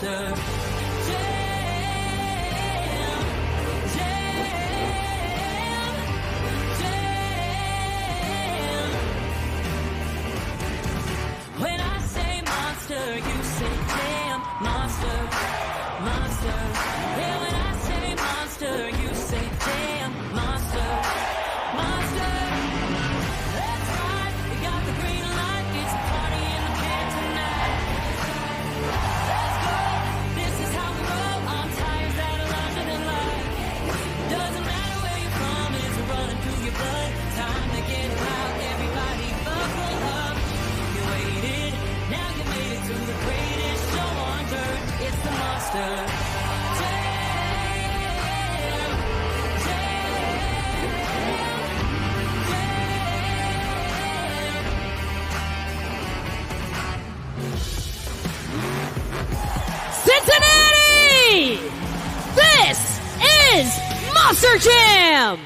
monster. When I say monster, you say damn, monster, monster. Yeah, when I say monster, you say damn, monster, monster. That's right, we got the green light, it's a party in the can tonight. Let's go, this is how we roll on tires that are larger than life. Doesn't matter where you're from, it's running through your blood. Time to get out, everybody buckle up. You waited, now you made it to the greatest show on earth. It's the monster. Cincinnati! This is Monster Jam!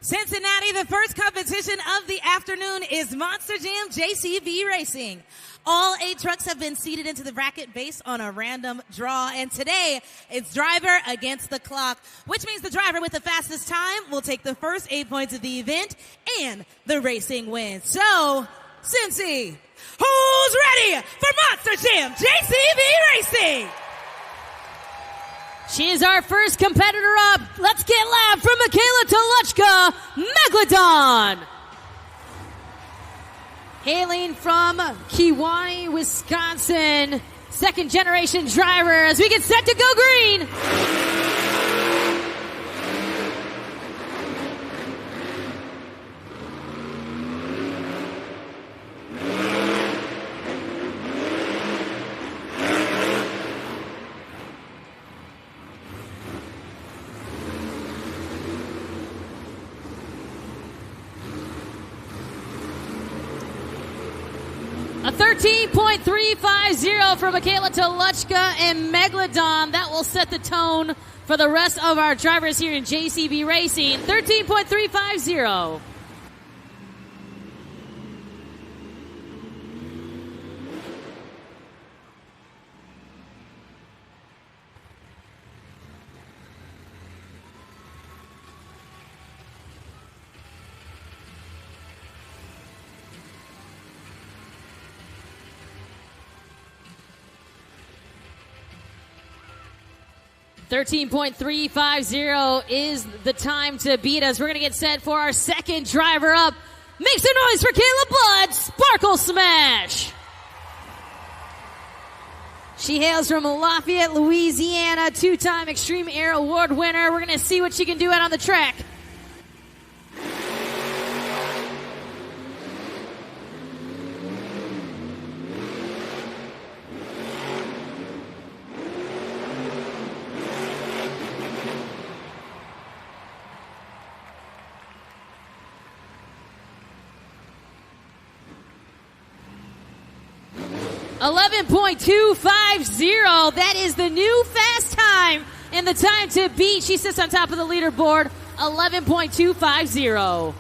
Cincinnati, the first competition of the afternoon is Monster Jam JCB Racing. All 8 trucks have been seated into the bracket based on a random draw, and today it's driver against the clock, which means the driver with the fastest time will take the first 8 points of the event and the racing wins. So, Cincy, who's ready for Monster Jam JCB Racing? She is our first competitor up. Let's get loud from Michaela Toluchka, Megalodon. Hailing from Kewaunee, Wisconsin, second generation driver as we get set to go green. A 13.350 for Michaela Toluchka and Megalodon. That will set the tone for the rest of our drivers here in JCB Racing. 13.350. $13.350 is the time to beat us. We're going to get set for our second driver up. Make some noise for Kayla Blood, Sparkle Smash. She hails from Lafayette, Louisiana, 2-time Extreme Air Award winner. We're going to see what she can do out on the track. $11.250. That is the new fast time and the time to beat. She sits on top of the leaderboard. 11.250.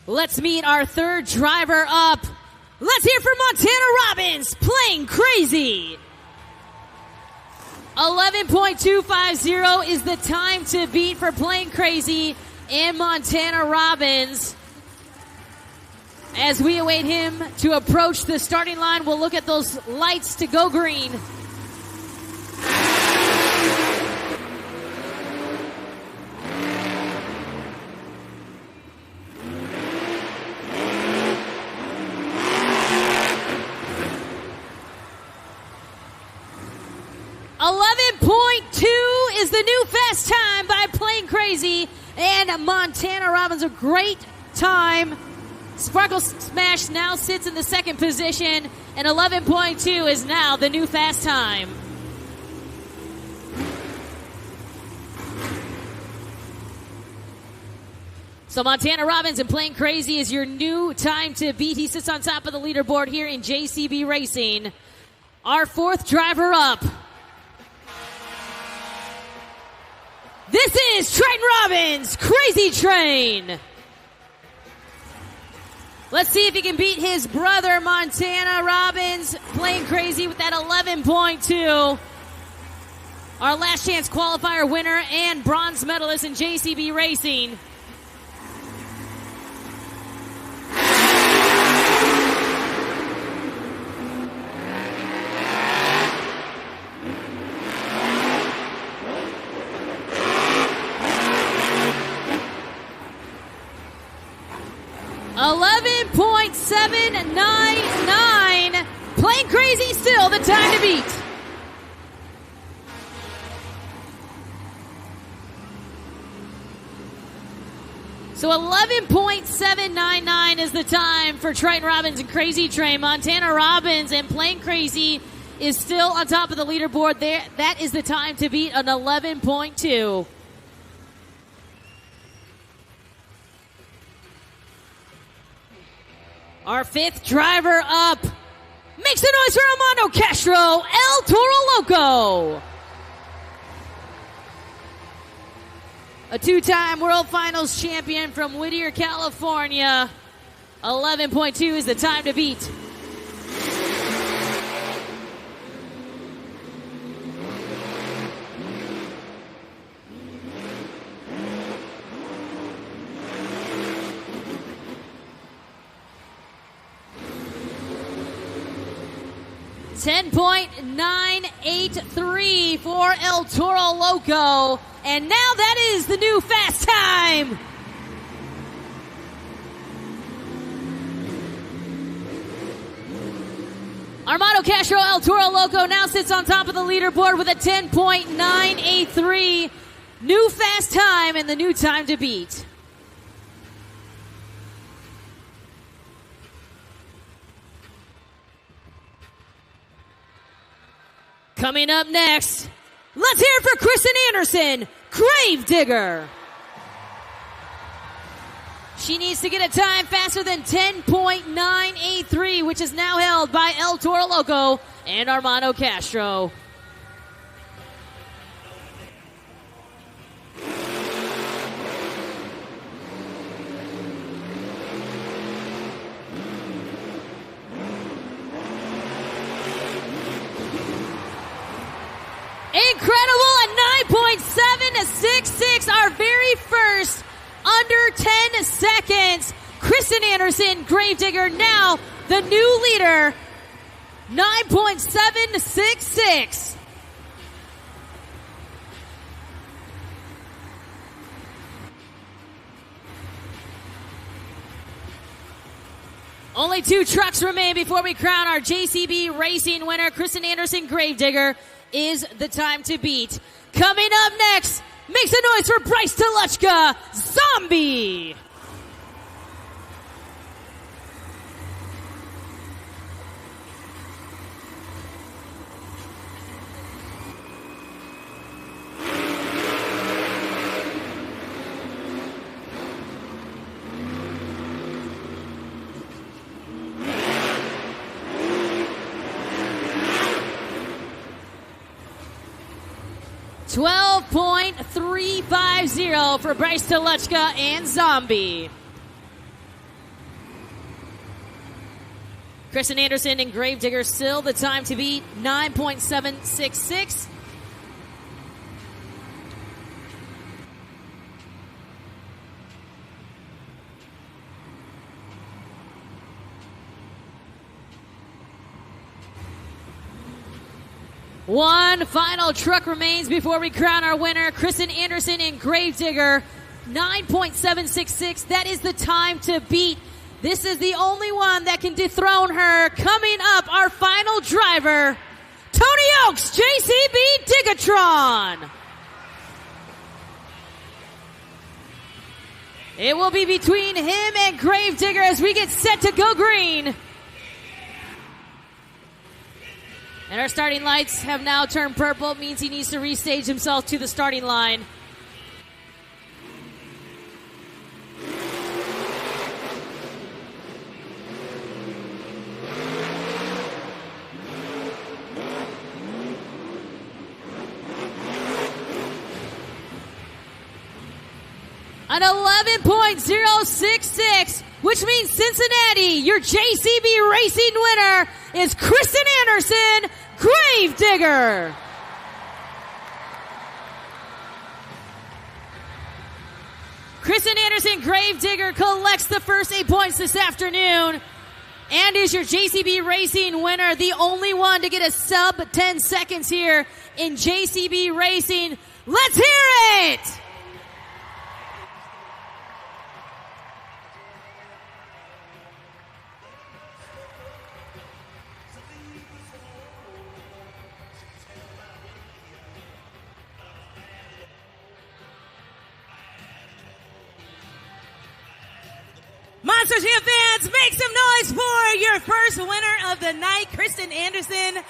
Let's meet our third driver up. Let's hear from Montana Robbins, Playing Crazy. 11.250 is the time to beat for Playing Crazy and Montana Robbins. As we await him to approach the starting line, we'll look at those lights to go green. 11.2 is the new fast time by Plain Crazy and Montana Robbins. A great time. Sparkle Smash now sits in the second position, and 11.2 is now the new fast time. So Montana Robbins and Plain Crazy is your new time to beat. He sits on top of the leaderboard here in JCB Racing. Our fourth driver up. This is Triton Robbins, Crazy Train. Let's see if he can beat his brother, Montana Robbins, Plain Crazy with that 11.2. Our last chance qualifier winner and bronze medalist in JCB Racing. .799. Plain Crazy still the time to beat. So 11.799 is the time for Triton Robbins and Crazy Train. Montana Robbins and Plain Crazy is still on top of the leaderboard there. That is the time to beat, an 11.2. Our fifth driver up. Make some noise for Armando Castro, El Toro Loco. A two-time World Finals champion from Whittier, California. 11.2 is the time to beat. .983 for El Toro Loco. And now that is the new fast time. Armando Castro, El Toro Loco now sits on top of the leaderboard with a 10.983. New fast time and the new time to beat. Coming up next, let's hear it for Kristen Anderson, Gravedigger. She needs to get a time faster than 10.983, which is now held by El Toro Loco and Armando Castro. Incredible, a 9.766, our very first under 10 seconds. Kristen Anderson, Gravedigger, now the new leader, 9.766. Only two trucks remain before we crown our JCB Racing winner. Kristen Anderson, Gravedigger, is the time to beat. Coming up next, make some noise for Bryce Toluchka, Zombie. .350 for Bryce Toluchka and Zombie. Kristen Anderson and Gravedigger still the time to beat, 9.766. One final truck remains before we crown our winner, Kristen Anderson and Gravedigger, 9.766. That is the time to beat. This is the only one that can dethrone her. Coming up, our final driver, Tony Elks JCB Digatron. It will be between him and Gravedigger as we get set to go green. And our starting lights have now turned purple. It means he needs to restage himself to the starting line. An 11.066, which means Cincinnati, your JCB Racing winner, is Kristen Anderson, Gravedigger. Kristen Anderson, Gravedigger, collects the first 8 points this afternoon and is your JCB Racing winner, the only one to get a sub 10 seconds here in JCB Racing. Let's hear it! Monster Jam fans, make some noise for your first winner of the night, Kristen Anderson.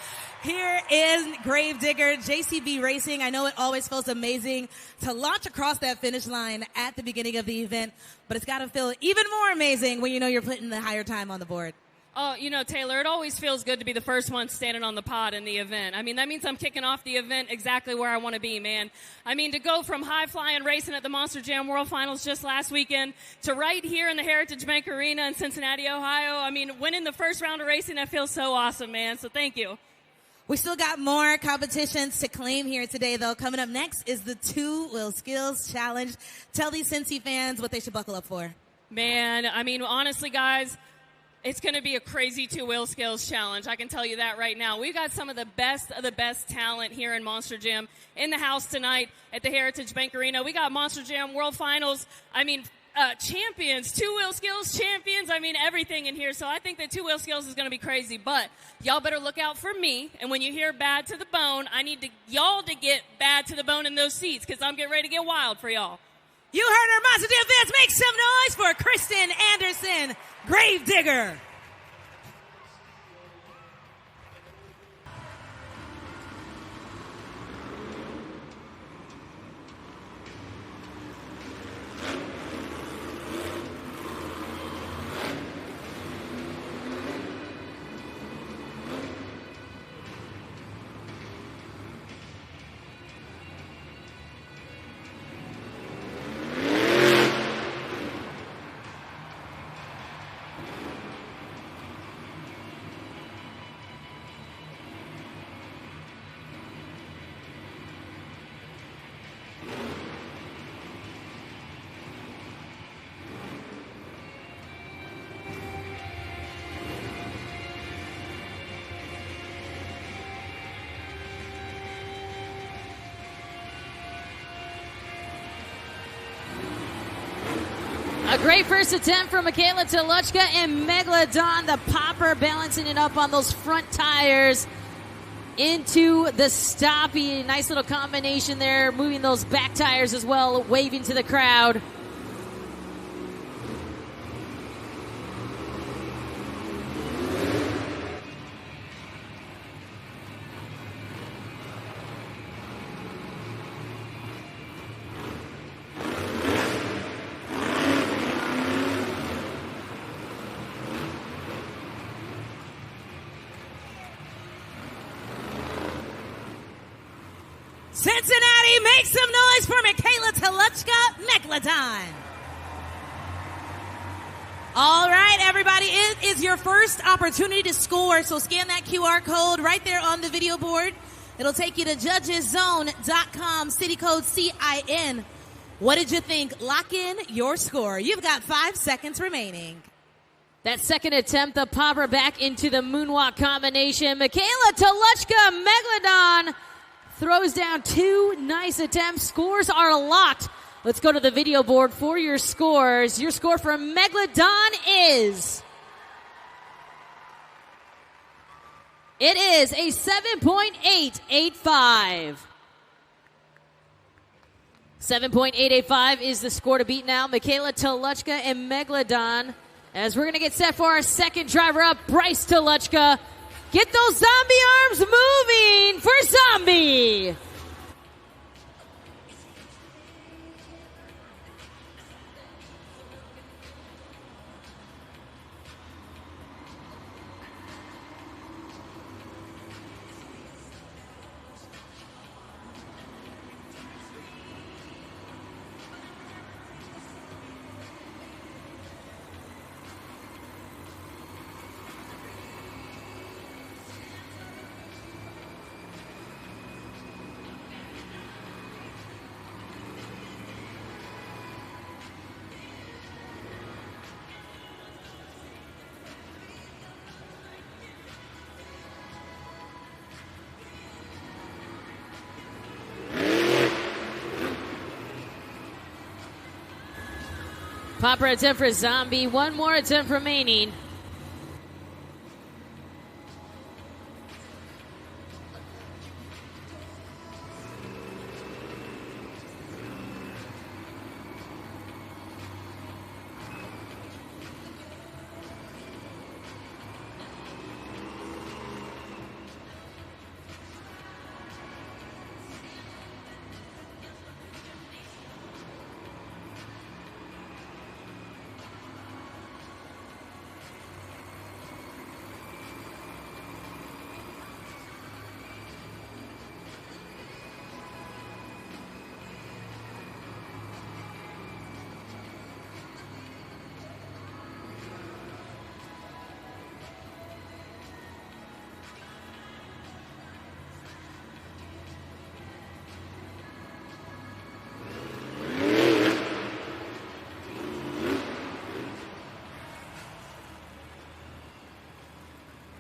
Here is Gravedigger, JCB Racing. I know it always feels amazing to launch across that finish line at the beginning of the event, but it's got to feel even more amazing when you know you're putting the higher time on the board. Oh, you know, Taylor, it always feels good to be the first one standing on the pod in the event. I mean, that means I'm kicking off the event exactly where I want to be, man. I mean, to go from high-flying racing at the Monster Jam World Finals just last weekend to right here in the Heritage Bank Arena in Cincinnati, Ohio, I mean, winning the first round of racing, that feels so awesome, man. So thank you. We still got more competitions to claim here today, though. Coming up next is the Two Wheel Skills Challenge. Tell these Cincy fans what they should buckle up for. Man, I mean, honestly, guys, it's going to be a crazy two-wheel skills challenge. I can tell you that right now. We've got some of the best talent here in Monster Jam in the house tonight at the Heritage Bank Arena. We got Monster Jam World Finals. I mean, champions, two-wheel skills champions. I mean, everything in here. So I think that two-wheel skills is going to be crazy. But y'all better look out for me. And when you hear bad to the bone, I need y'all to get bad to the bone in those seats because I'm getting ready to get wild for y'all. You heard our Monster Jam fans. Make some noise for Kristen Anderson, Gravedigger. A great first attempt from Michaela Toluchka and Megalodon, the popper, balancing it up on those front tires into the stoppie. Nice little combination there, moving those back tires as well, waving to the crowd. Cincinnati, make some noise for Michaela Toluchka, Megalodon. All right, everybody, it is your first opportunity to score, so scan that QR code right there on the video board. It'll take you to judgeszone.com, city code CIN. What did you think? Lock in your score. You've got 5 seconds remaining. That second attempt, the popper back into the moonwalk combination. Michaela Toluchka, Megalodon, throws down two nice attempts. Scores are locked. Let's go to the video board for your scores. Your score for Megalodon is It is a 7.885. 7.885 is the score to beat now. Michaela Toluchka and Megalodon. As we're going to get set for our second driver up, Bryce Toluchka. Get those zombie arms moving for Zombie. Popper attempt for Zombie. One more attempt remaining.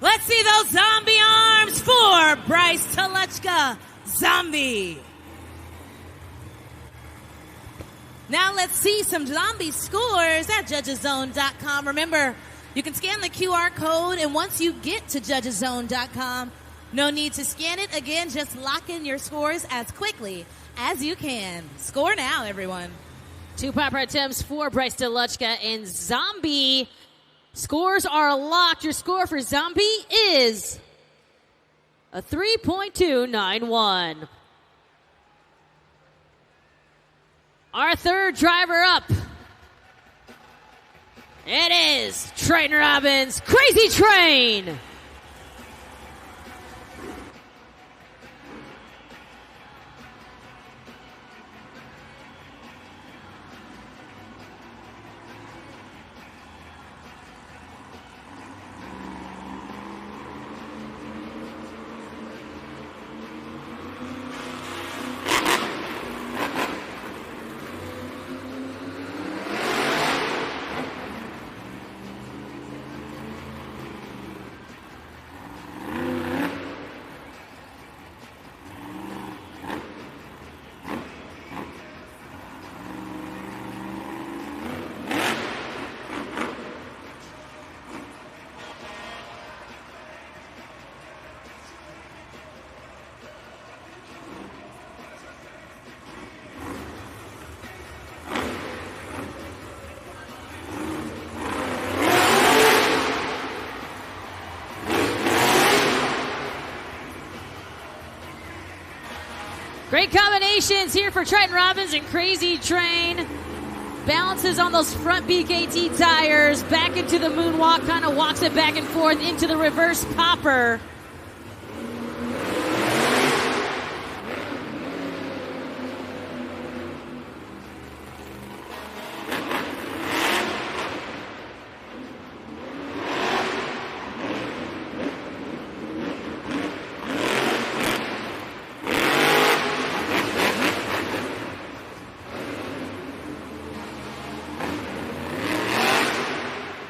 Let's see those zombie arms for Bryce Toluchka, Zombie. Now let's see some zombie scores at judgeszone.com. Remember, you can scan the QR code, and once you get to judgeszone.com, no need to scan it again. Just lock in your scores as quickly as you can. Score now, everyone. Two Popper attempts for Bryce Toluchka and Zombie. Scores are locked. Your score for Zombie is a 3.291. Our third driver up. It is Triton Robbins, Crazy Train. Great combinations here for Triton Robbins and Crazy Train. Balances on those front BKT tires, back into the moonwalk, kind of walks it back and forth into the reverse popper.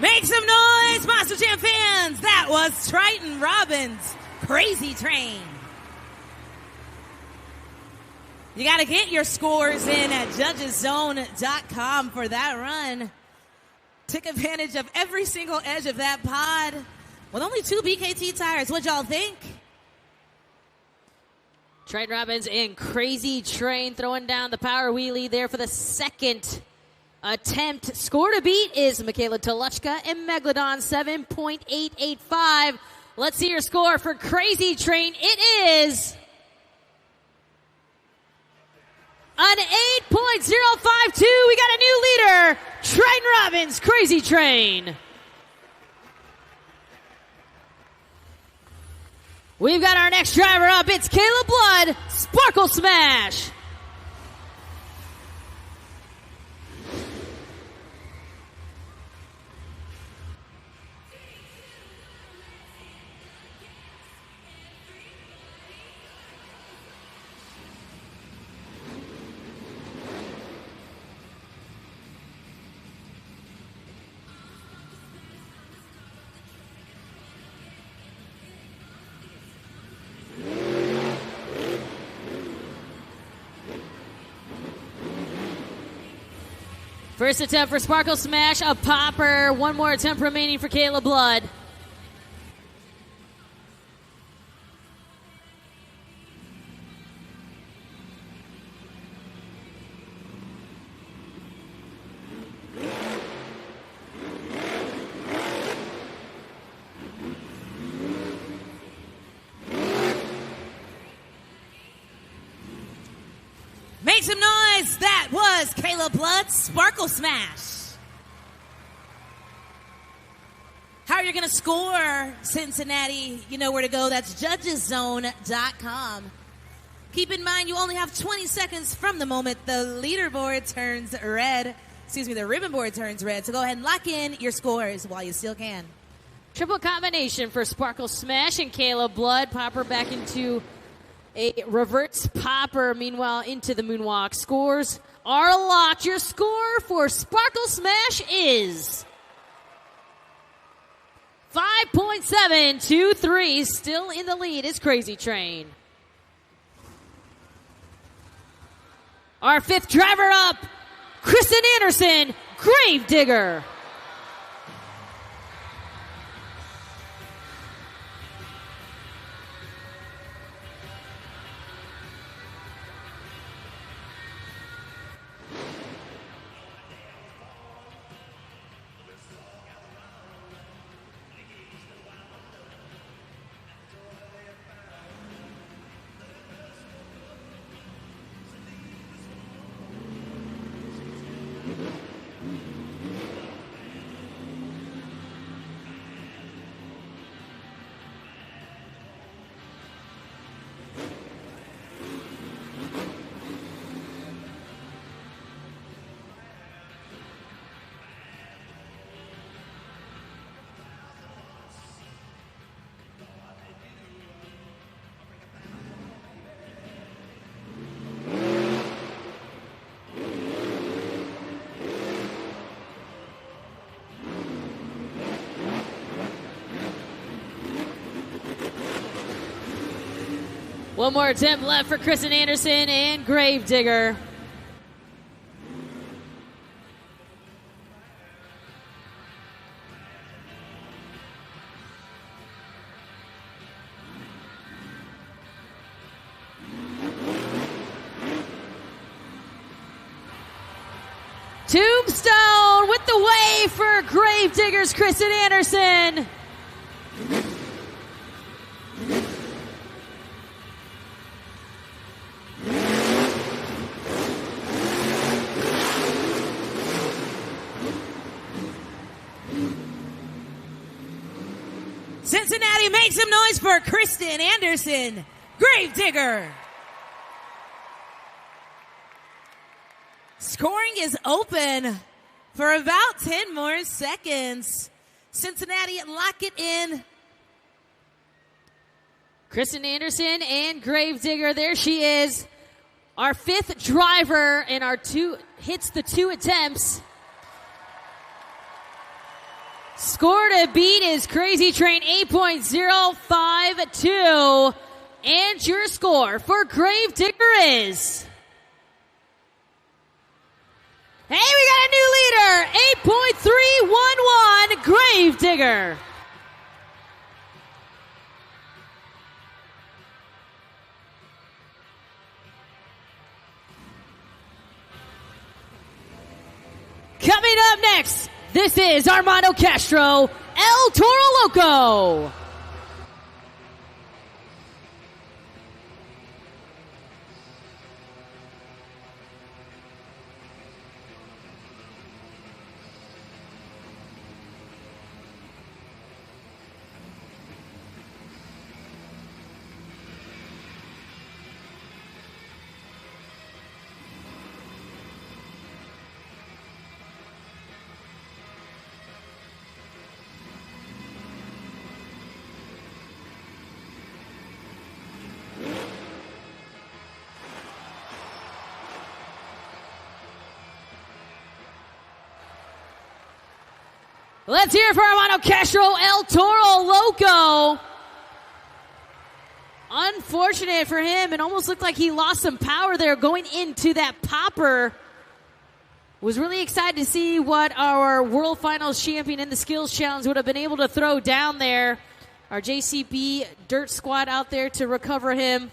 Make some noise, Monster Jam fans! That was Triton Robbins, Crazy Train. You got to get your scores in at judgeszone.com for that run. Took advantage of every single edge of that pod. With only 2 BKT tires, what y'all think? Trent Robbins and Crazy Train throwing down the power wheelie there for the second attempt. Score to beat is Michaela Toluchka and Megalodon 7.885. Let's see your score for Crazy Train. It is an 8.052. We got a new leader, Trent Robbins, Crazy Train. We've got our next driver up. It's Kayla Blood, Sparkle Smash. First attempt for Sparkle Smash, a popper. One more attempt remaining for Kayla Blood. Make some noise. That was Kayla Blood's Sparkle Smash. How are you going to score, Cincinnati? You know where to go. That's judgeszone.com. Keep in mind, you only have 20 seconds from the moment the leaderboard turns red. The ribbon board turns red. So go ahead and lock in your scores while you still can. Triple combination for Sparkle Smash and Kayla Blood. Popper back into a reverse popper, meanwhile into the moonwalk. Scores are locked. Your score for Sparkle Smash is 5.723. Still in the lead is Crazy Train. Our fifth driver up, Kristen Anderson, Gravedigger. One more attempt left for Kristen Anderson and Gravedigger. Tombstone with the wave for Gravedigger's Kristen Anderson. Cincinnati, make some noise for Kristen Anderson, Gravedigger. Scoring is open for about 10 more seconds. Cincinnati, lock it in. Kristen Anderson and Gravedigger, there she is. Our fifth driver and our hits the 2 attempts. Score to beat is Crazy Train 8.052. And your score for Gravedigger is... Hey, we got a new leader, 8.311, Gravedigger. coming up next, this is Armando Castro, El Toro Loco. Let's hear it for Armando Castro, El Toro Loco. Unfortunate for him. It almost looked like he lost some power there going into that popper. Was really excited to see what our World Finals champion in the Skills Challenge would have been able to throw down there. Our JCB Dirt Squad out there to recover him.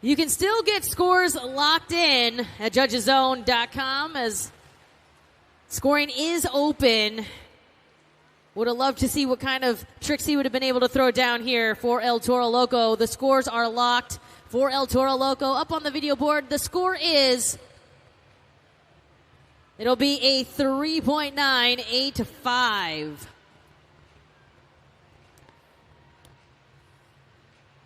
You can still get scores locked in at judgeszone.com as scoring is open. Would have loved to see what kind of tricks he would have been able to throw down here for El Toro Loco. The scores are locked for El Toro Loco. Up on the video board, the score is, it'll be a 3.985.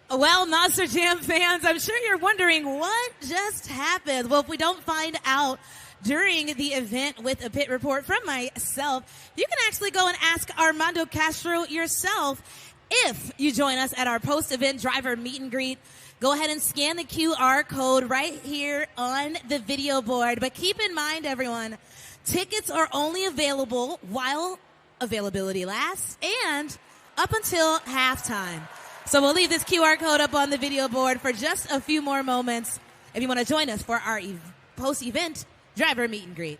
Well, Monster Jam fans, I'm sure you're wondering what just happened. Well, if we don't find out during the event with a pit report from myself, you can actually go and ask Armando Castro yourself if you join us at our post-event driver meet and greet. Go ahead and scan the QR code right here on the video board. But keep in mind, everyone, tickets are only available while availability lasts and up until halftime. So we'll leave this QR code up on the video board for just a few more moments if you want to join us for our post-event driver meet and greet.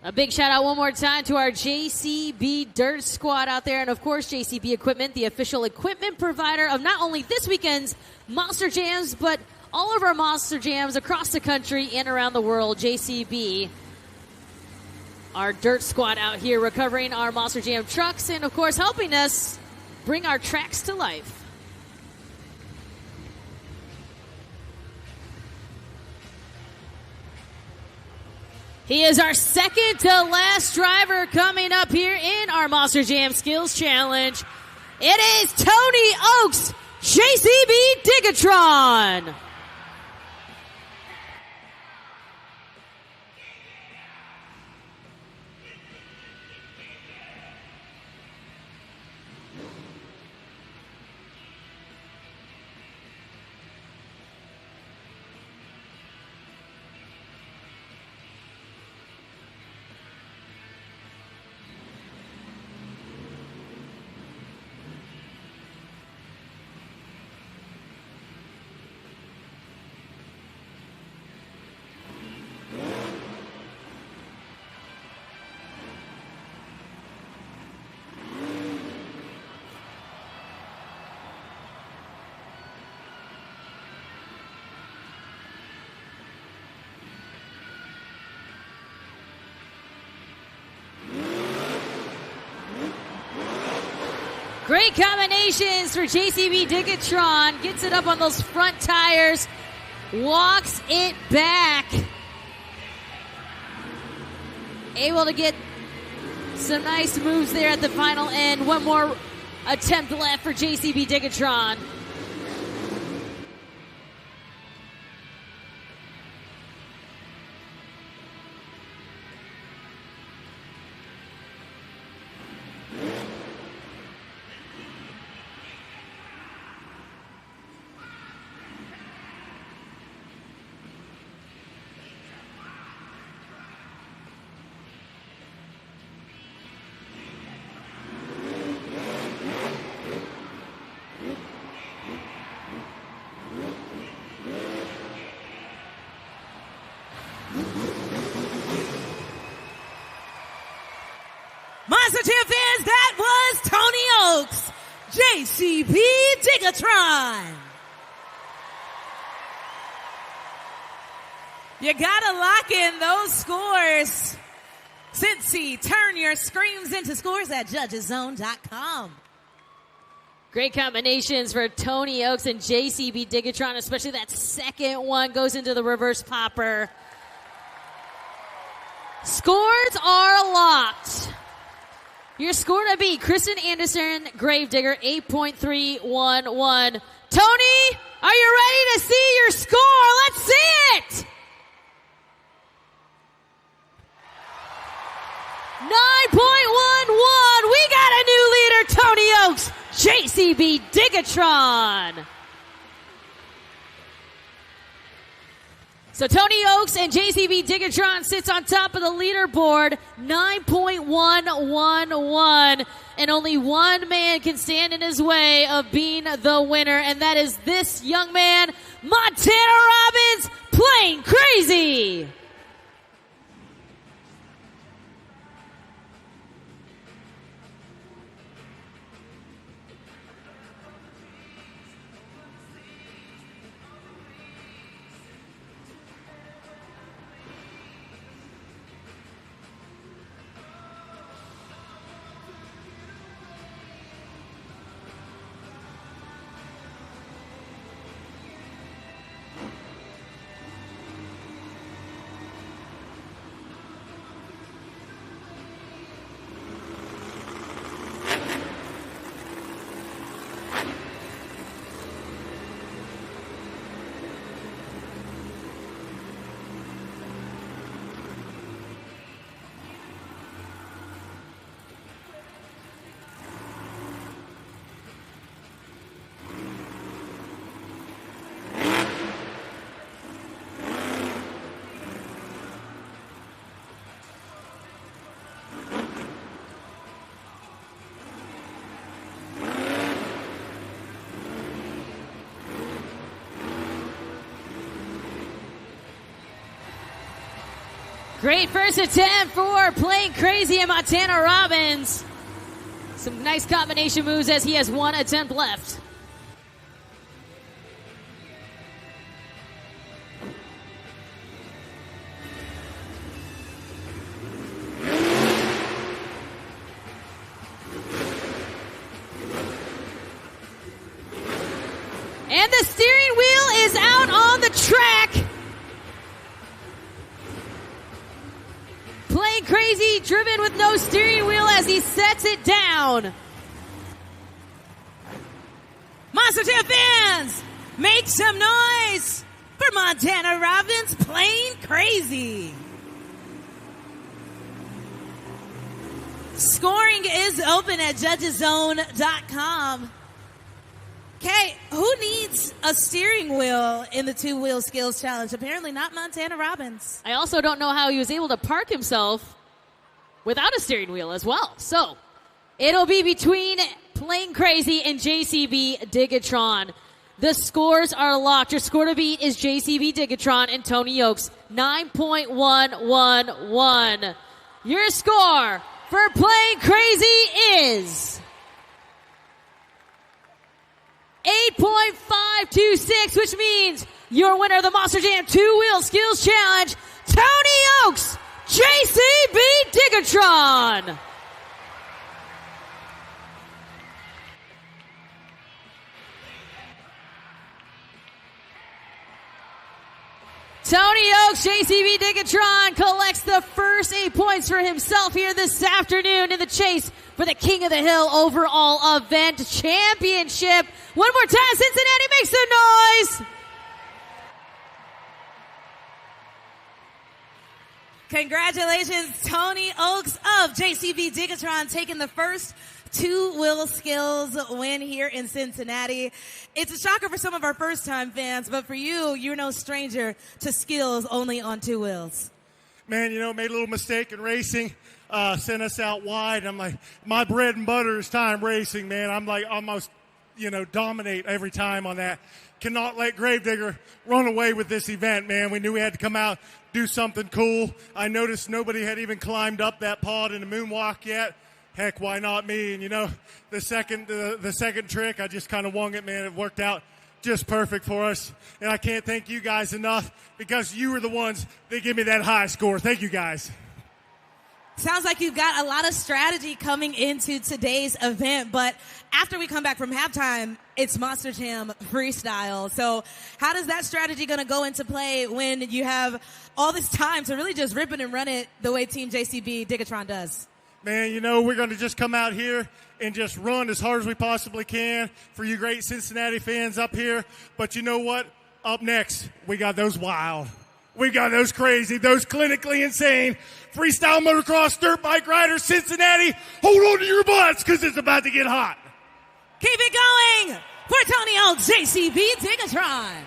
A big shout out one more time to our JCB Dirt Squad out there. And of course, JCB Equipment, the official equipment provider of not only this weekend's Monster Jams, but all of our Monster Jams across the country and around the world. JCB, our Dirt Squad out here recovering our Monster Jam trucks and, of course, helping us bring our tracks to life. He is our second to last driver coming up here in our Monster Jam Skills Challenge. It is Tony Oaks, JCB Digatron. Great combinations for JCB Digatron. Gets it up on those front tires. Walks it back. Able to get some nice moves there at the final end. One more attempt left for JCB Digatron. Monster Jam fans, that JCB Digatron. You gotta lock in those scores. Cincy, turn your screams into scores at judgeszone.com. Great combinations for Tony Oaks and JCB Digatron, especially that second one goes into the reverse popper. Scores are locked. Your score to beat, Kristen Anderson, Gravedigger, 8.311. Tony, are you ready to see your score? Let's see it! 9.11. We got a new leader, Tony Oaks, JCB Digatron. So Tony Oaks and JCB Digatron sits on top of the leaderboard, 9.111. And only one man can stand in his way of being the winner, and that is this young man, Montana Robbins, playing crazy. Great first attempt for playing crazy and Montana Robbins. Some nice combination moves as he has one attempt left. And the steering wheel is out on the track. Playing crazy, driven with no steering wheel as he sets it down. Monster Jam fans, make some noise for Montana Robbins playing crazy. Scoring is open at judgeszone.com. Okay, who needs a steering wheel in the two-wheel skills challenge? Apparently not Montana Robbins. I also don't know how he was able to park himself without a steering wheel as well. So it'll be between Playing Crazy and JCB Digatron. The scores are locked. Your score to beat is JCB Digatron and Tony Oaks, 9.111. Your score for Playing Crazy is 8.526, which means your winner of the Monster Jam Two-Wheel Skills Challenge, Tony Oaks, JCB Digatron. Tony Oaks, JCB Digatron collects the first 8 points for himself here this afternoon in the chase for the King of the Hill overall event championship. One more time, Cincinnati, make some noise. Congratulations, Tony Oaks of JCB Digatron taking the first two-wheel skills win here in Cincinnati. It's a shocker for some of our first-time fans, but for you, you're no stranger to skills only on two wheels. Man, made a little mistake in racing, sent us out wide. I'm like, my bread and butter is time racing, man. I'm like almost, dominate every time on that. Cannot let Gravedigger run away with this event, man. We knew we had to come out, do something cool. I noticed nobody had even climbed up that pod in the moonwalk yet. heck, why not me? And, you know, the second trick, I just kind of wung it, man. It worked out just perfect for us. And I can't thank you guys enough because you were the ones that give me that high score. Thank you, guys. Sounds like you've got a lot of strategy coming into today's event, but after we come back from halftime, it's Monster Jam freestyle. So how does that strategy going to go into play when you have all this time to really just rip it and run it the way Team JCB Digatron does? Man, you know, we're going to just come out here and just run as hard as we possibly can for you great Cincinnati fans up here. But you know what? Up next, we got those wild. We got those crazy, those clinically insane freestyle motocross dirt bike riders, Cincinnati. Hold on to your butts because it's about to get hot. Keep it going for Tony Oaks, JCB Digatron.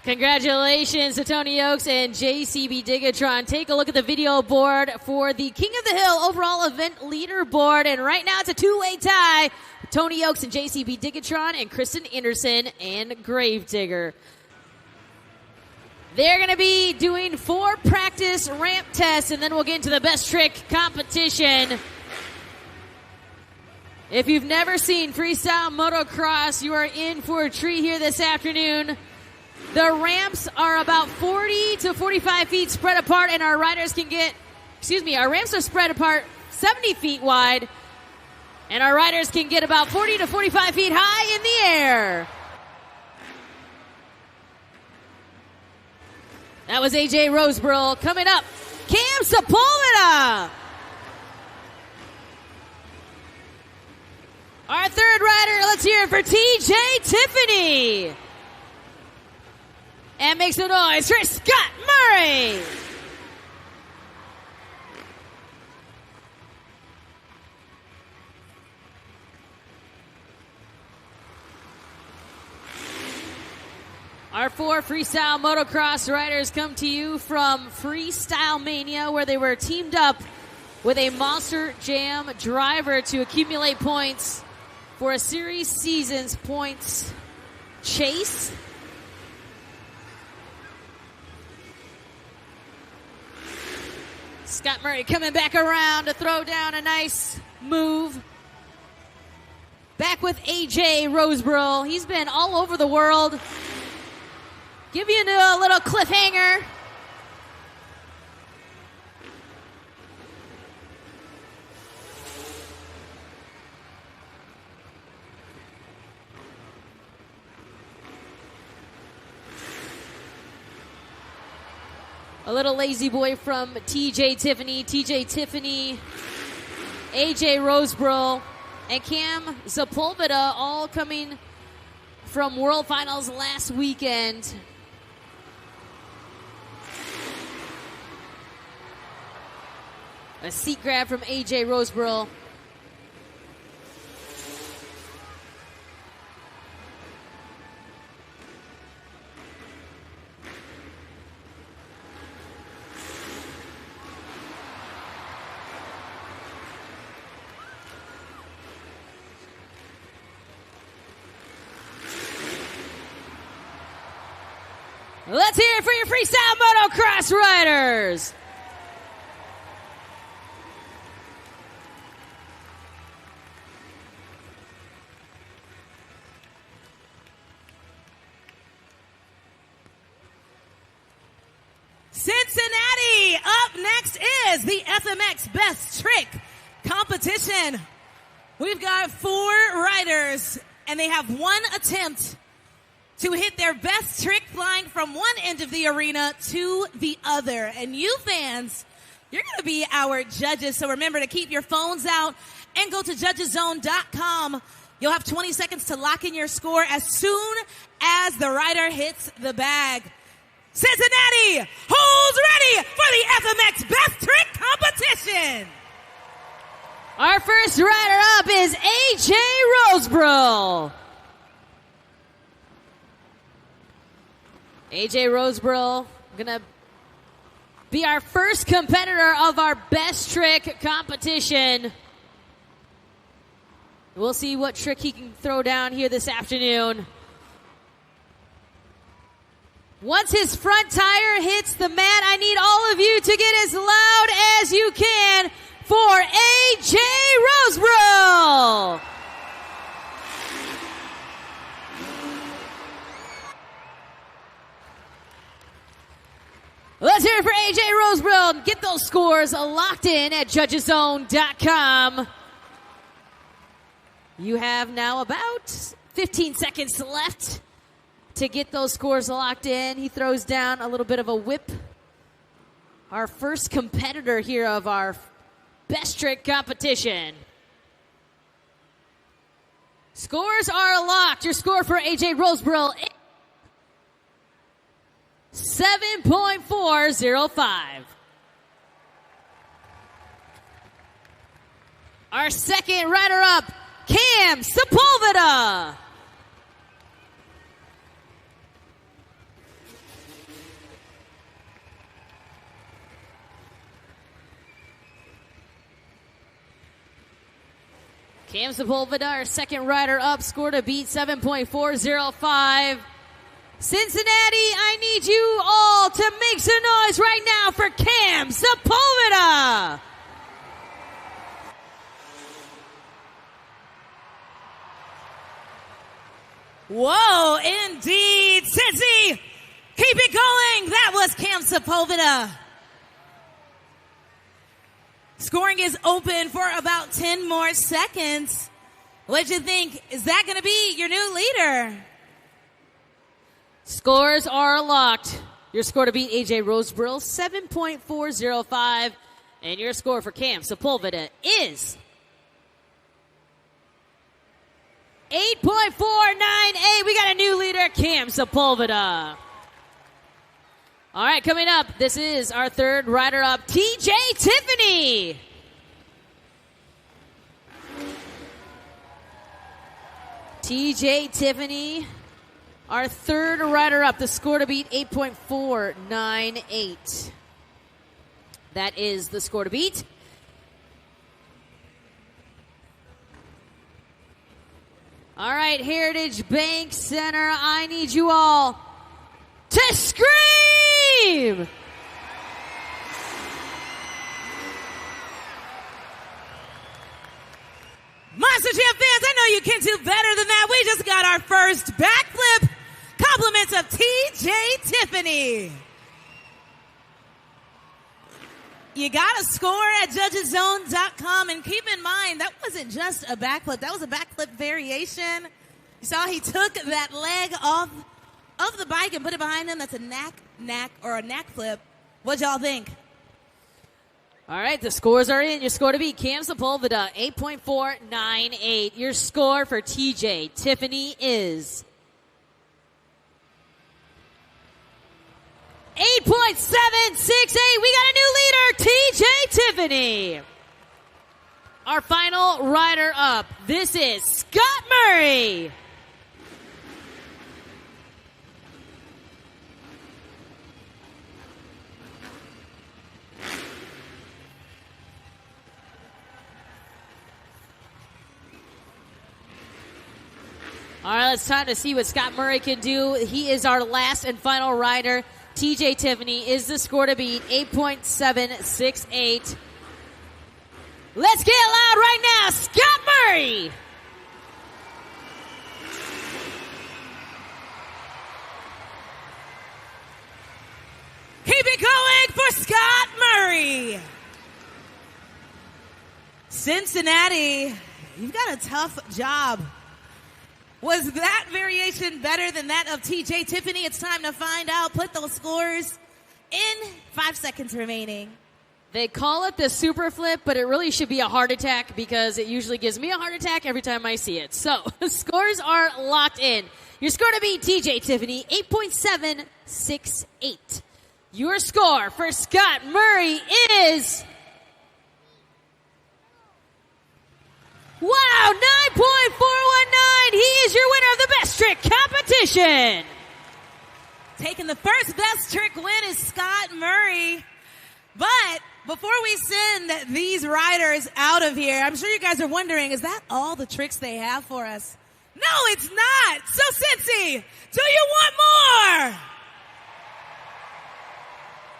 Congratulations to Tony Oaks and JCB Digatron. Take a look at the video board for the King of the Hill overall event leaderboard. And right now it's a two-way tie. Tony Oaks and JCB Digatron and Kristen Anderson and Gravedigger. They're going to be doing 4 practice ramp tests, and then we'll get into the best trick competition. If you've never seen freestyle motocross, you are in for a treat here this afternoon. The ramps are about 40 to 45 feet spread apart, and our ramps are spread apart 70 feet wide, and our riders can get about 40 to 45 feet high in the air. That was AJ Roseborough. Coming up, Cam Sepulveda. Our third rider, let's hear it for TJ Tiffany. And make some noise for Scott Murray. Our 4 freestyle motocross riders come to you from Freestyle Mania, where they were teamed up with a Monster Jam driver to accumulate points for a series season's points chase. Scott Murray coming back around to throw down a nice move. Back with AJ Roseborough. He's been all over the world. Give you a little cliffhanger. A little lazy boy from TJ Tiffany. TJ Tiffany, AJ Roseborough, and Cam Sepulveda all coming from World Finals last weekend. A seat grab from AJ Roseborough. Let's hear it for your freestyle motocross riders. Cincinnati, up next is the FMX Best Trick competition. We've got 4 riders, and they have 1 attempt to hit their best trick flying from one end of the arena to the other. And you fans, you're going to be our judges. So remember to keep your phones out and go to judgeszone.com. You'll have 20 seconds to lock in your score as soon as the rider hits the bag. Cincinnati, who's ready for the FMX Best Trick competition? Our first rider up is AJ Roseborough. AJ Roseborough gonna be our first competitor of our best trick competition. We'll see what trick he can throw down here this afternoon. Once his front tire hits the mat, I need all of you to get as loud as you can for AJ Roseborough. Let's hear it for AJ Roseborough. Get those scores locked in at judgeszone.com. You have now about 15 seconds left to get those scores locked in. He throws down a little bit of a whip. Our first competitor here of our best trick competition. Scores are locked. Your score for AJ Roseborough is 7.405. Our second runner-up, Cam Sepulveda. Cam Sepulveda, our second rider up, score to beat 7.405. Cincinnati, I need you all to make some noise right now for Cam Sepulveda. Whoa, indeed. Cincy, keep it going. That was Cam Sepulveda. Scoring is open for about 10 more seconds. What'd you think? Is that going to be your new leader? Scores are locked. Your score to beat AJ Roseborough, 7.405. And your score for Cam Sepulveda is 8.498. We got a new leader, Cam Sepulveda. All right, coming up, this is our third rider up, TJ Tiffany. TJ Tiffany, our third rider up, the score to beat 8.498. That is the score to beat. All right, Heritage Bank Center, I need you all to scream! Monster Jam fans, I know you can do better than that. We just got our first backflip. Compliments of TJ Tiffany. You got a score at judgeszone.com, and keep in mind, that wasn't just a backflip. That was a backflip variation. You saw he took that leg off of the bike and put it behind him. That's a knack flip. What'd y'all think? All right, the scores are in. Your score to beat Cam Sepulveda, 8.498. Your score for TJ Tiffany is 8.768. We got a new leader, TJ Tiffany. Our final rider up, this is Scott Murray. All right, it's time to see what Scott Murray can do. He is our last and final rider. TJ Tiffany is the score to beat, 8.768. Let's get loud right now, Scott Murray. Keep it going for Scott Murray. Cincinnati, you've got a tough job. Was that variation better than that of TJ Tiffany? It's time to find out. Put those scores in. 5 seconds remaining. They call it the super flip, but it really should be a heart attack because it usually gives me a heart attack every time I see it. So, scores are locked in. Your score to beat TJ Tiffany, 8.768. Your score for Scott Murray is... wow, 9.419. He is your winner of the Best Trick competition. Taking the first Best Trick win is Scott Murray. But before we send these riders out of here, I'm sure you guys are wondering, is that all the tricks they have for us? No, it's not. So, Cincy, do you want more?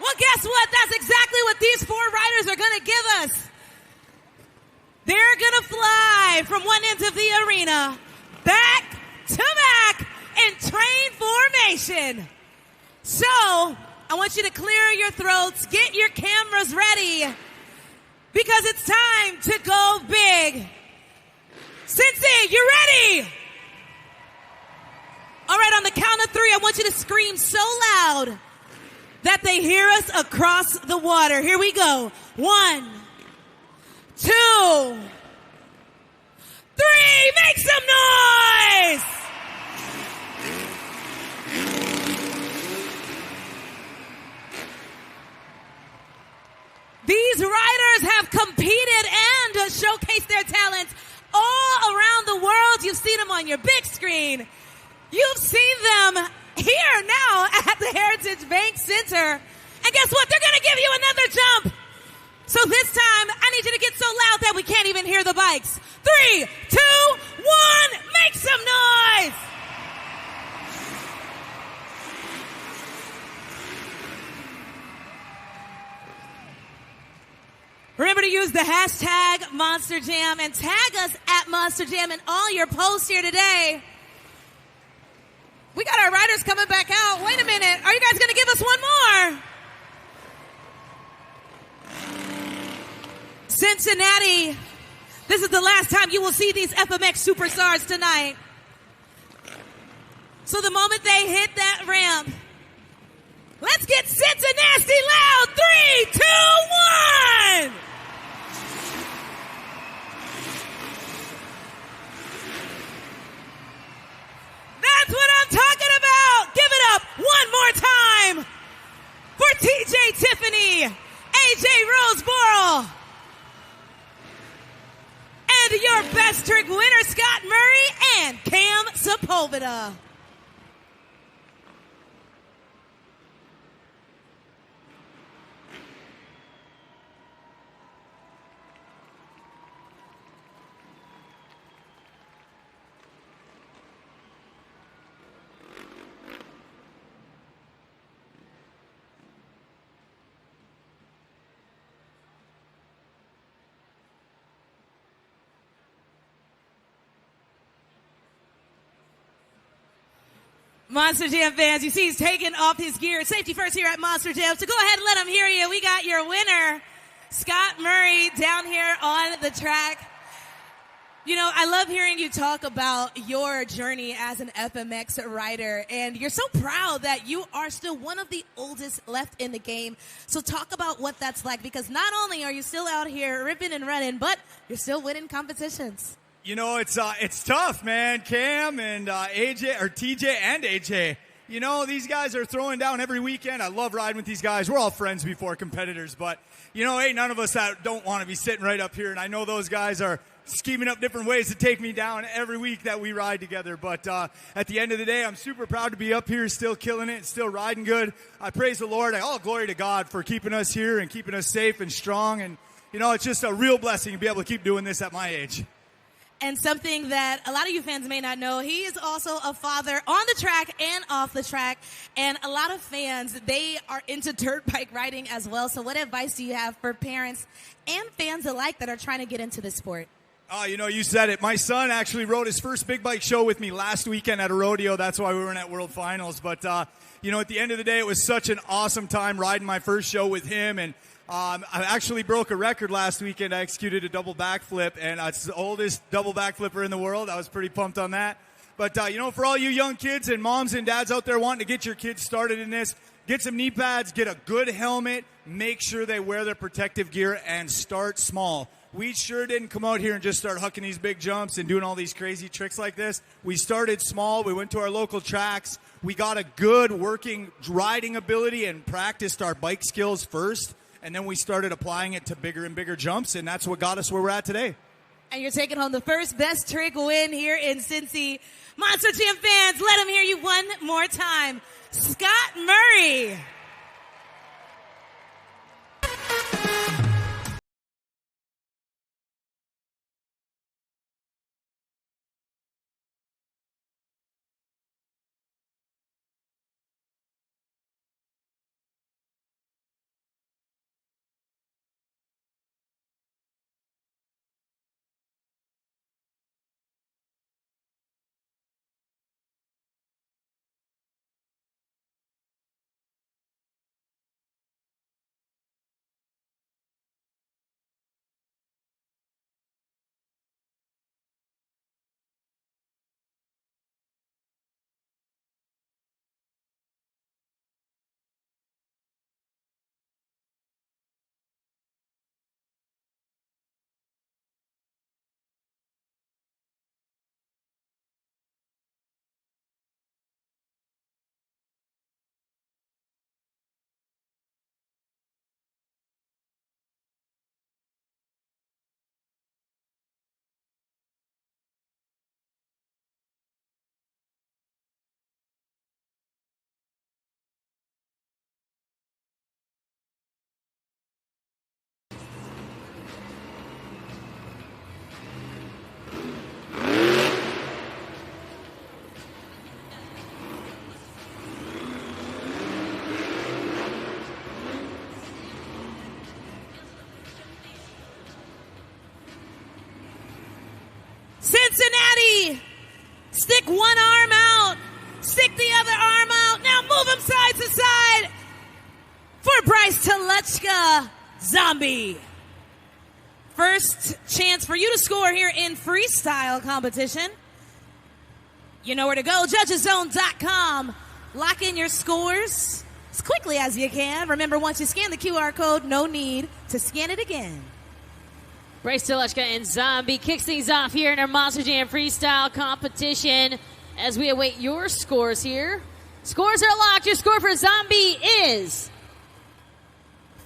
Well, guess what? That's exactly what these 4 riders are going to give us. They're gonna fly from one end of the arena back to back in train formation. So, I want you to clear your throats, get your cameras ready, because it's time to go big. Cincy, you ready? All right, on the count of 3, I want you to scream so loud that they hear us across the water. Here we go. 1, 2, 3, make some noise! These riders have competed and showcased their talents all around the world. You've seen them on your big screen. You've seen them here now at the Heritage Bank Center. And guess what? They're going to give you another jump. So this time, I need you to get so loud that we can't even hear the bikes. 3, 2, 1, make some noise! Remember to use the hashtag Monster Jam and tag us at Monster Jam in all your posts here today. We got our riders coming back out. Wait a minute. Are you guys going to give us one more? Cincinnati, this is the last time you will see these FMX superstars tonight. So the moment they hit that ramp, let's get Cincinnati loud. 3, 2, 1. That's what I'm talking about. Give it up one more time for TJ Tiffany, AJ Roseboro, and your best trick winner, Scott Murray and Cam Sepulveda. Monster Jam fans, you see he's taking off his gear. Safety first here at Monster Jam. So go ahead and let them hear you. We got your winner, Scott Murray, down here on the track. You know, I love hearing you talk about your journey as an FMX rider, and you're so proud that you are still one of the oldest left in the game. So talk about what that's like, because not only are you still out here ripping and running, but you're still winning competitions. You know, it's tough, man. Cam and AJ, or TJ and AJ. You know, these guys are throwing down every weekend. I love riding with these guys. We're all friends before competitors, but you know, ain't none of us that don't want to be sitting right up here. And I know those guys are scheming up different ways to take me down every week that we ride together. But at the end of the day, I'm super proud to be up here, still killing it, still riding good. I praise the Lord. All glory to God for keeping us here and keeping us safe and strong. And you know, it's just a real blessing to be able to keep doing this at my age. And something that a lot of you fans may not know, he is also a father on the track and off the track. And a lot of fans, they are into dirt bike riding as well. So what advice do you have for parents and fans alike that are trying to get into this sport? Oh, you know, you said it. My son actually rode his first big bike show with me last weekend at a rodeo. That's why we were in at World Finals. But, you know, at the end of the day, it was such an awesome time riding my first show with him. And I actually broke a record last weekend. I executed a double backflip, and it's the oldest double backflipper in the world. I was pretty pumped on that. But, you know, for all you young kids and moms and dads out there wanting to get your kids started in this, get some knee pads, get a good helmet, make sure they wear their protective gear, and start small. We sure didn't come out here and just start hucking these big jumps and doing all these crazy tricks like this. We started small. We went to our local tracks. We got a good working riding ability and practiced our bike skills first. And then we started applying it to bigger and bigger jumps, and that's what got us where we're at today. And you're taking home the first best trick win here in Cincy. Monster Jam fans, let them hear you one more time. Scott Murray. Telechka Zombie. First chance for you to score here in freestyle competition. You know where to go, judgeszone.com. Lock in your scores as quickly as you can. Remember, once you scan the QR code, no need to scan it again. Bryce Telechka and Zombie kicks things off here in our Monster Jam freestyle competition as we await your scores here. Scores are locked. Your score for Zombie is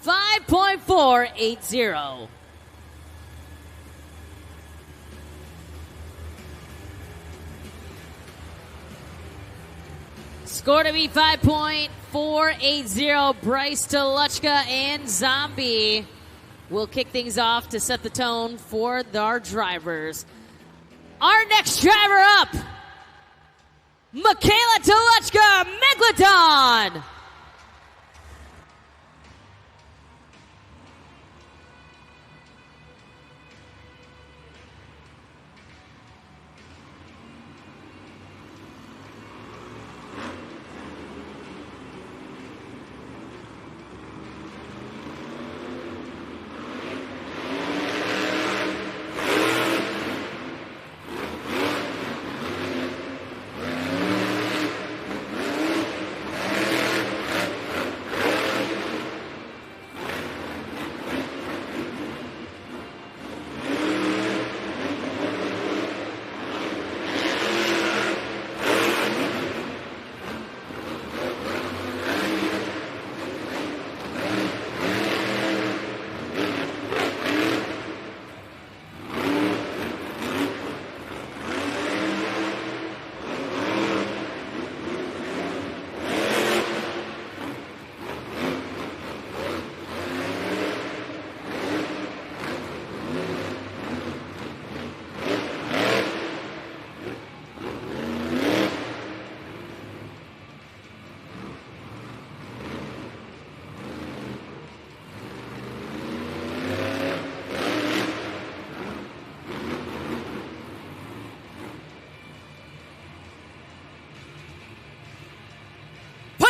5.480. Score to be 5.480. Bryce Telechka and Zombie will kick things off to set the tone for our drivers. Our next driver up, Michaela Telechka, Megalodon.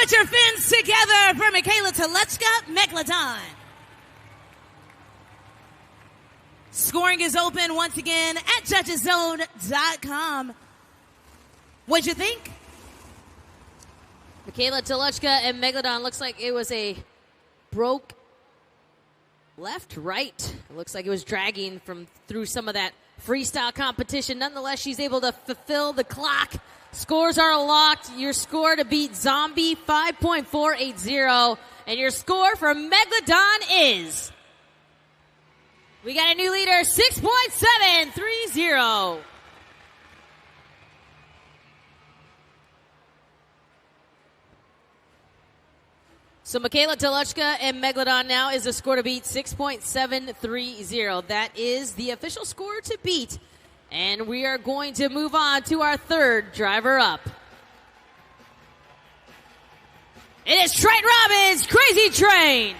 Put your fins together for Michaela Telechka, Megalodon. Scoring is open once again at judgeszone.com. What'd you think? Michaela Telechka and Megalodon, looks like it was a broke left, right. It looks like it was dragging through some of that freestyle competition. Nonetheless, she's able to fulfill the clock. Scores are locked. Your score to beat Zombie, 5.480. And your score for Megalodon is... we got a new leader, 6.730. So Michaela Telechka and Megalodon now is the score to beat, 6.730. That is the official score to beat. And we are going to move on to our third driver up. It is Trent Robbins, Crazy Train.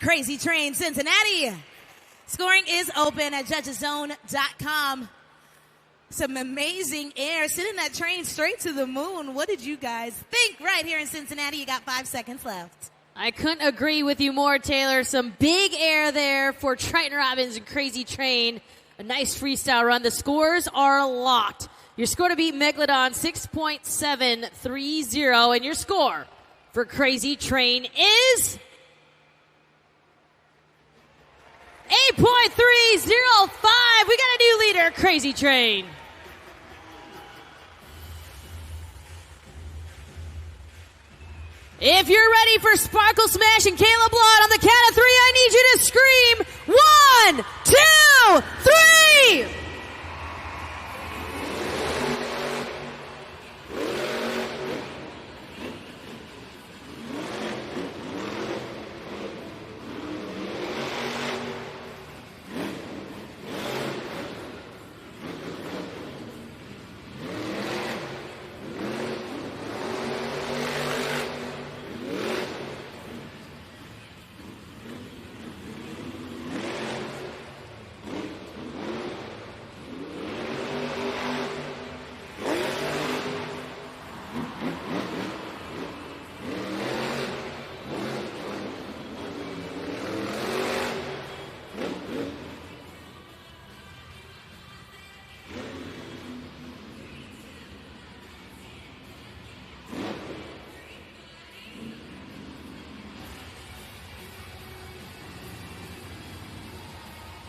Crazy Train Cincinnati. Scoring is open at judgeszone.com. Some amazing air. Sending that train straight to the moon. What did you guys think right here in Cincinnati? You got 5 seconds left. I couldn't agree with you more, Taylor. Some big air there for Triton Robbins and Crazy Train. A nice freestyle run. The scores are locked. Your score to beat Megalodon, 6.730. And your score for Crazy Train is 8.305. We got a new leader, Crazy Train. If you're ready for Sparkle Smash and Kayla Blood, on the count of 3, I need you to scream 1, 2, 3.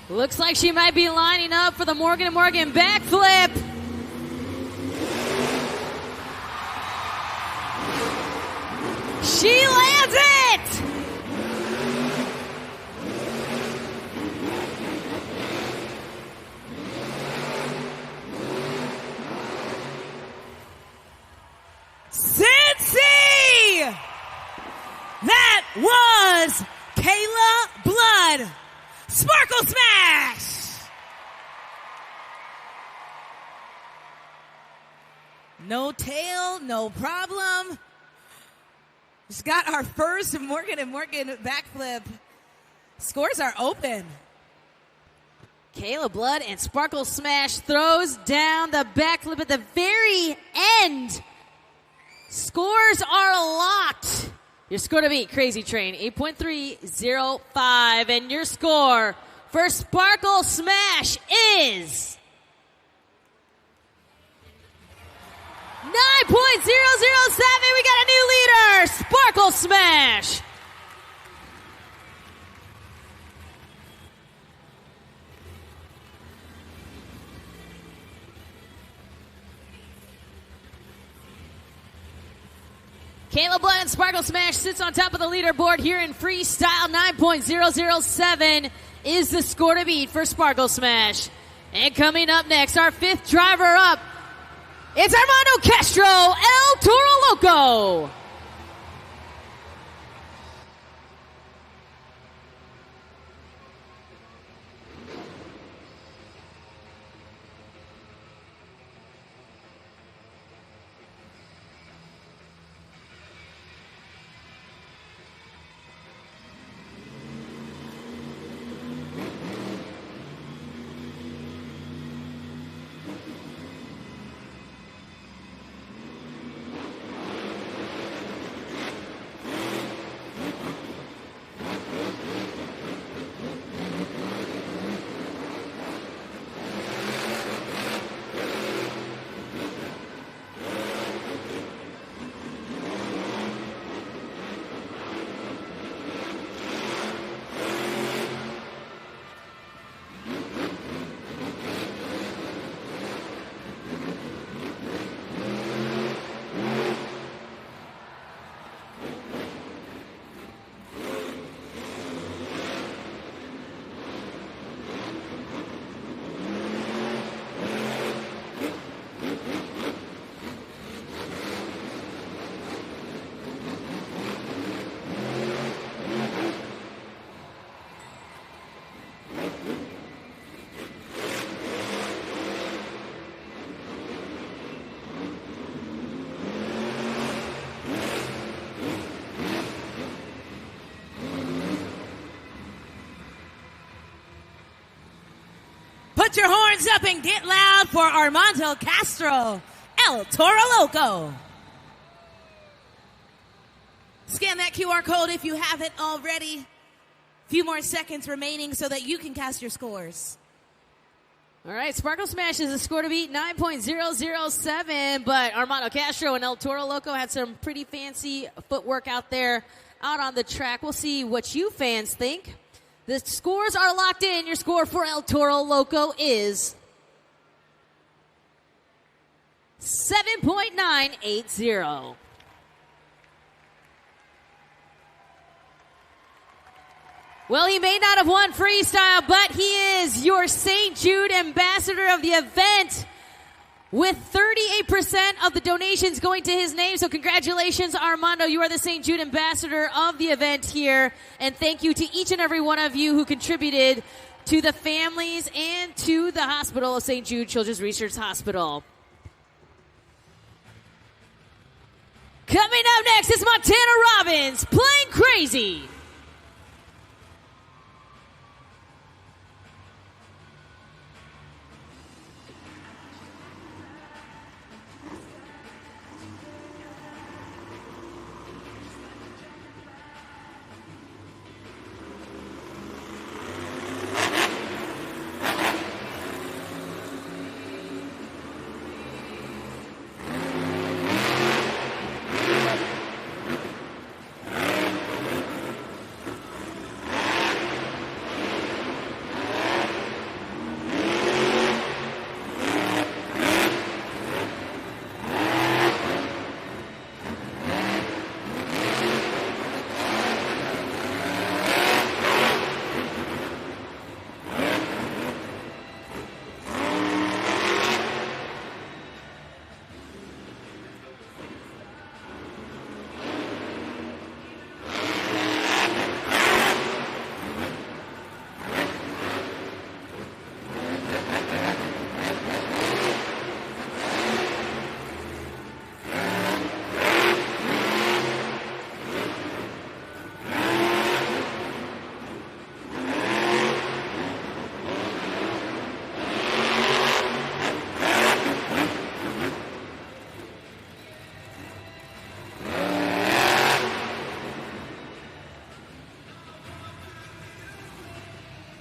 Looks like she might be lining up for the Morgan & Morgan backflip. She lands it! Cincy! That was Kayla Blood. Sparkle Smash! No tail, no problem. Just got our first Morgan & Morgan backflip. Scores are open. Kayla Blood and Sparkle Smash throws down the backflip at the very end. Scores are locked. Your score to beat Crazy Train, 8.305. And your score for Sparkle Smash is 9.007. We got a new leader, Sparkle Smash. Kayla Blood and Sparkle Smash sits on top of the leaderboard here in freestyle. 9.007 is the score to beat for Sparkle Smash. And coming up next, our fifth driver up, it's Armando Castro, El Toro Loco. Put your horns up and get loud for Armando Castro, El Toro Loco. Scan that QR code if you haven't already. Few more seconds remaining so that you can cast your scores. All right, Sparkle Smash is a score to beat 9.007, but Armando Castro and El Toro Loco had some pretty fancy footwork out there, out on the track. We'll see what you fans think. The scores are locked in. Your score for El Toro Loco is 7.980. Well, he may not have won freestyle, but he is your St. Jude ambassador of the event with 38% of the donations going to his name. So congratulations, Armando. You are the St. Jude ambassador of the event here. And thank you to each and every one of you who contributed to the families and to the hospital of St. Jude Children's Research Hospital. Coming up next is Montana Robbins, Playing Crazy.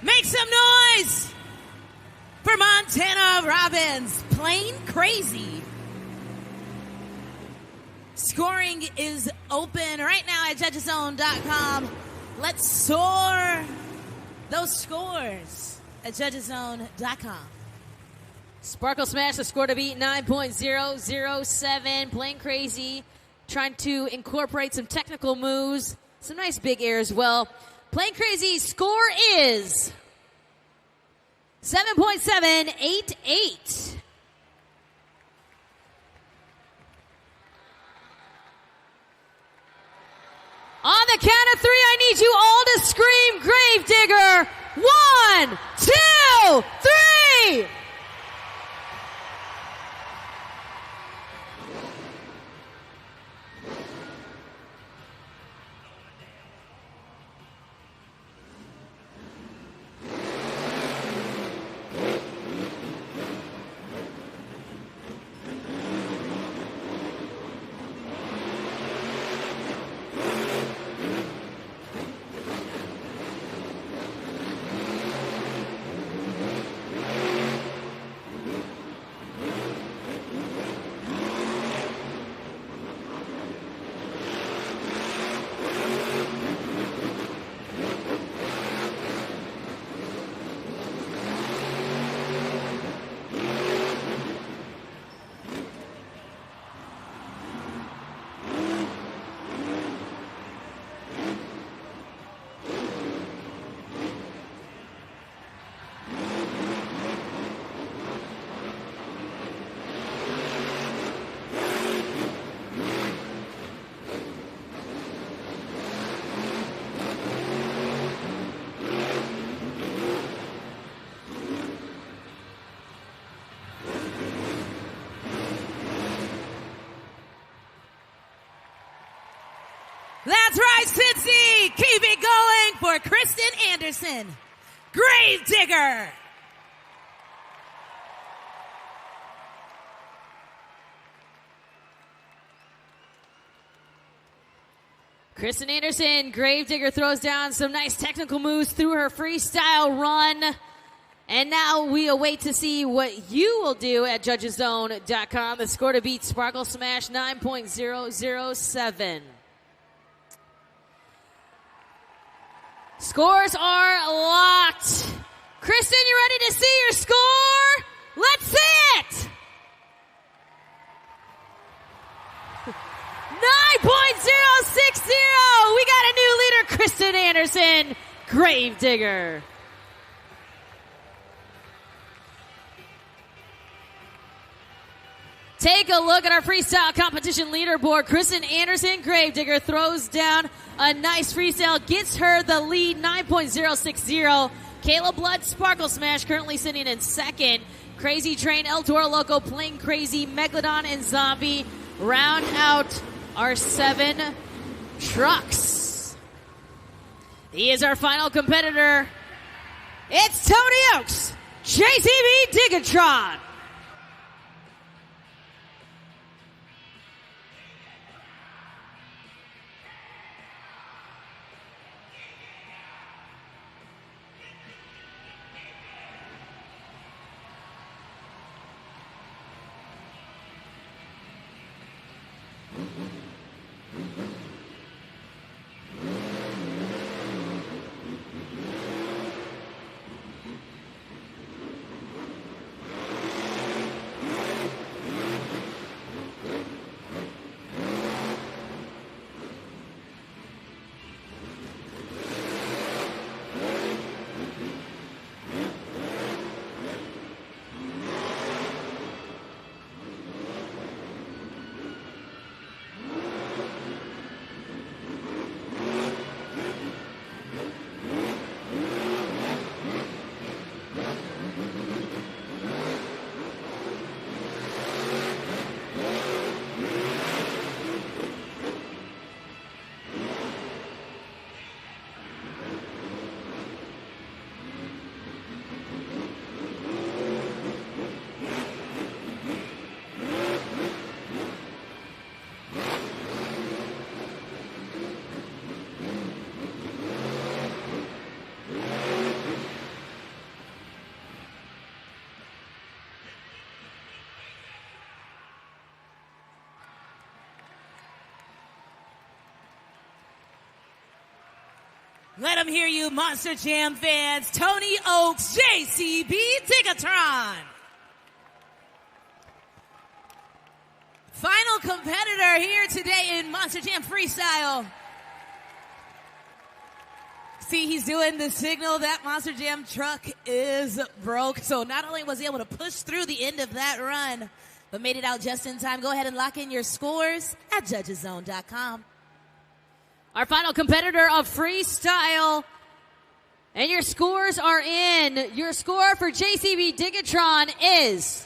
Make some noise for Montana Robbins, Playing Crazy. Scoring is open right now at judgeszone.com. Let's soar those scores at judgeszone.com. Sparkle Smash, the score to beat 9.007. Playing Crazy, trying to incorporate some technical moves, some nice big air as well. Playing Crazy score is 7.788. On the count of three, I need you all to scream Gravedigger. 1, 2, 3. That's right, Cincy. Keep it going for Kristen Anderson. Gravedigger. Kristen Anderson, Gravedigger, throws down some nice technical moves through her freestyle run. And now we await to see what you will do at judgeszone.com. The score to beat Sparkle Smash 9.007. Scores are locked. Kristen, you ready to see your score? Let's see it! 9.060. We got a new leader, Kristen Anderson, Gravedigger. Take a look at our freestyle competition leaderboard. Kristen Anderson, Gravedigger, throws down a nice freestyle, gets her the lead, 9.060. Kayla Blood, Sparkle Smash, currently sitting in second. Crazy Train, El Toro Loco, Playing Crazy, Megalodon, and Zombie round out our 7 trucks. He is our final competitor. It's Tony Oaks, JCB Digatron. Let them hear you, Monster Jam fans. Tony Oaks, JCB Digatron. Final competitor here today in Monster Jam Freestyle. See, he's doing the signal that Monster Jam truck is broke. So not only was he able to push through the end of that run, but made it out just in time. Go ahead and lock in your scores at judgeszone.com. Our final competitor of freestyle. And your scores are in. Your score for JCB Digatron is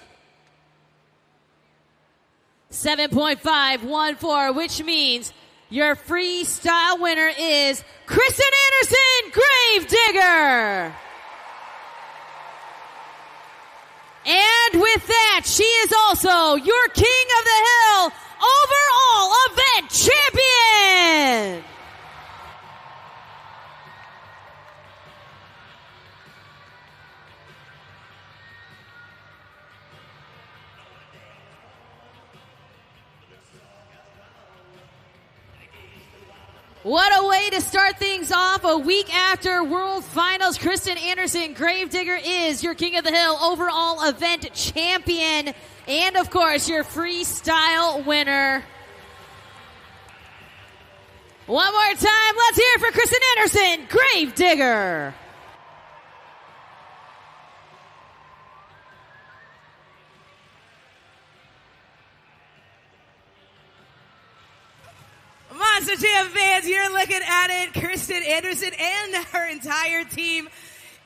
7.514, which means your freestyle winner is Kristen Anderson, Gravedigger. And with that, she is also your King of the Hill overall event champion. What a way to start things off a week after World Finals. Kristen Anderson, Gravedigger, is your King of the Hill overall event champion and, of course, your freestyle winner. One more time, let's hear it for Kristen Anderson, Gravedigger. Monster Jam fans, you're looking at it. Kristen Anderson and her entire team.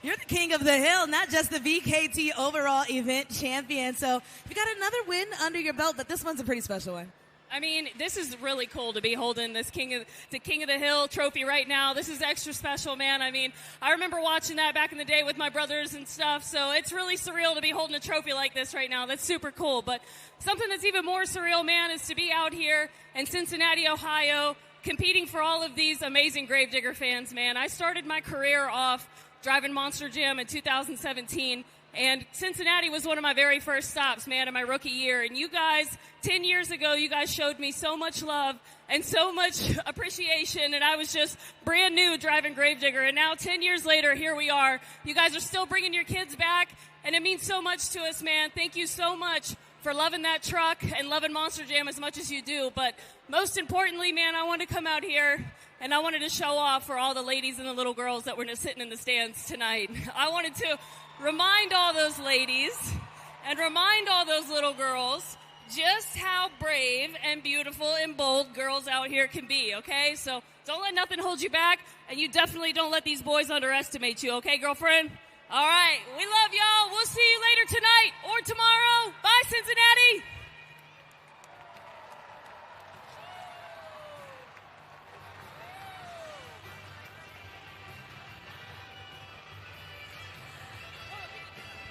You're the King of the Hill, not just the VKT overall event champion. So you got another win under your belt, but this one's a pretty special one. I mean, this is really cool to be holding this King of the Hill trophy right now. This is extra special, man. I mean, I remember watching that back in the day with my brothers and stuff, so it's really surreal to be holding a trophy like this right now. That's super cool. But something that's even more surreal, man, is to be out here in Cincinnati, Ohio, competing for all of these amazing Gravedigger fans, man. I started my career off driving Monster Jam in 2017, and Cincinnati was one of my very first stops, man, in my rookie year. And you guys, 10 years ago, you guys showed me so much love and so much appreciation, and I was just brand new driving Gravedigger. And now, 10 years later, here we are. You guys are still bringing your kids back, and it means so much to us, man. Thank you so much for loving that truck and loving Monster Jam as much as you do. But most importantly, man, I wanted to come out here and I wanted to show off for all the ladies and the little girls that were sitting in the stands tonight. I wanted to remind all those ladies and remind all those little girls just how brave and beautiful and bold girls out here can be, okay? So don't let nothing hold you back, and you definitely don't let these boys underestimate you, okay, girlfriend? All right, we love y'all. We'll see you later tonight or tomorrow. Bye, Cincinnati.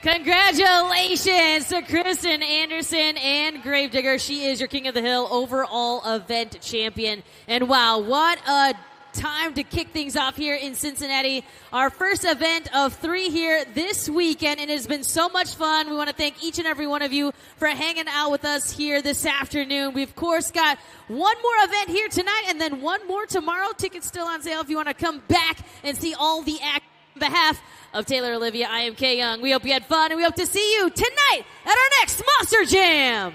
Congratulations to Kristen Anderson and Gravedigger. She is your King of the Hill overall event champion. And wow, what a time to kick things off here in Cincinnati. Our first event of 3 here this weekend, and it has been so much fun. We want to thank each and every one of you for hanging out with us here this afternoon. We've, of course, got one more event here tonight and then one more tomorrow. Tickets still on sale if you want to come back and see all the act. On behalf of Taylor Olivia, I am Kay Young. We hope you had fun, and we hope to see you tonight at our next Monster Jam.